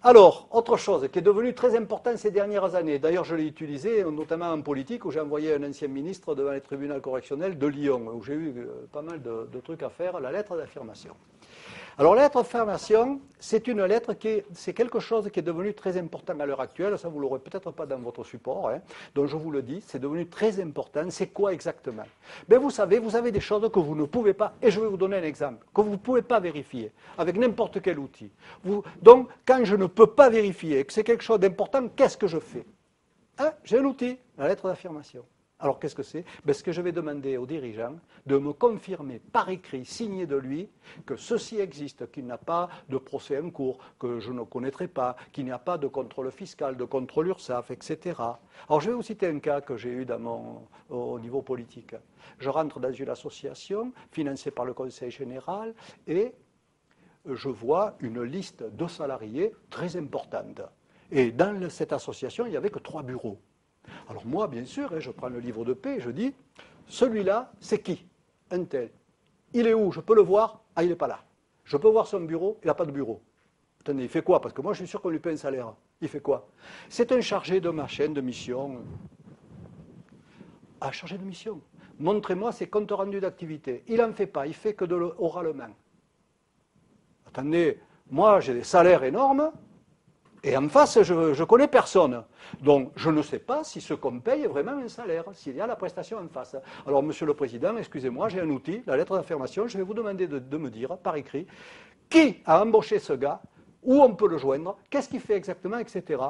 Alors, autre chose qui est devenue très importante ces dernières années, d'ailleurs je l'ai utilisé notamment en politique où j'ai envoyé un ancien ministre devant les tribunaux correctionnels de Lyon, où j'ai eu pas mal de trucs à faire, la lettre d'affirmation. Alors la lettre d'affirmation, c'est une lettre c'est quelque chose qui est devenu très important à l'heure actuelle, ça vous l'aurez peut-être pas dans votre support, hein, donc je vous le dis, c'est devenu très important. C'est quoi exactement? Ben vous savez, vous avez des choses que vous ne pouvez pas, et je vais vous donner un exemple, que vous ne pouvez pas vérifier avec n'importe quel outil. Donc quand je ne peux pas vérifier que c'est quelque chose d'important, qu'est-ce que je fais? Hein, j'ai un outil, la lettre d'affirmation. Alors qu'est-ce que c'est? Ben, ce que je vais demander aux dirigeants de me confirmer par écrit, signé de lui, que ceci existe, qu'il n'y a pas de procès en cours, que je ne connaîtrai pas, qu'il n'y a pas de contrôle fiscal, de contrôle URSSAF, etc. Alors je vais vous citer un cas que j'ai eu au niveau politique. Je rentre dans une association financée par le Conseil général et je vois une liste de salariés très importante. Et dans cette association, il n'y avait que 3 bureaux. Alors moi, bien sûr, je prends le livre de paie et je dis, celui-là, c'est qui? Un tel. Il est où? Je peux le voir? Ah, il n'est pas là. Je peux voir son bureau? Il n'a pas de bureau. Attendez, il fait quoi? Parce que moi, je suis sûr qu'on lui paie un salaire. Il fait quoi? C'est un chargé de ma chaîne de mission. Ah, chargé de mission. Montrez-moi ses comptes rendus d'activité. Il n'en fait pas, il fait que de oralement. Attendez, moi, j'ai des salaires énormes. Et en face, je ne connais personne. Donc, je ne sais pas si ce qu'on paye est vraiment un salaire, s'il y a la prestation en face. Alors, Monsieur le Président, excusez-moi, j'ai un outil, la lettre d'affirmation. Je vais vous demander de me dire, par écrit, qui a embauché ce gars, où on peut le joindre, qu'est-ce qu'il fait exactement, etc.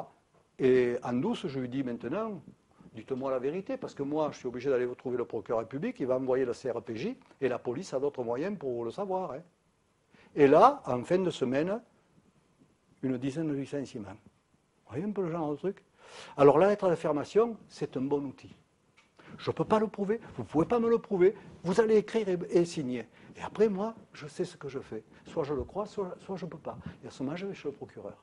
Et en douce, je lui dis maintenant, dites-moi la vérité, parce que moi, je suis obligé d'aller trouver le procureur public, il va envoyer le CRPJ, et la police a d'autres moyens pour le savoir. Hein. Et là, en fin de semaine, une dizaine de licenciements. Vous voyez un peu le genre de truc? Alors la lettre d'affirmation, c'est un bon outil. Je ne peux pas le prouver, vous ne pouvez pas me le prouver, vous allez écrire et signer. Et après, moi, je sais ce que je fais. Soit je le crois, soit je ne peux pas. Et à ce moment, je vais chez le procureur.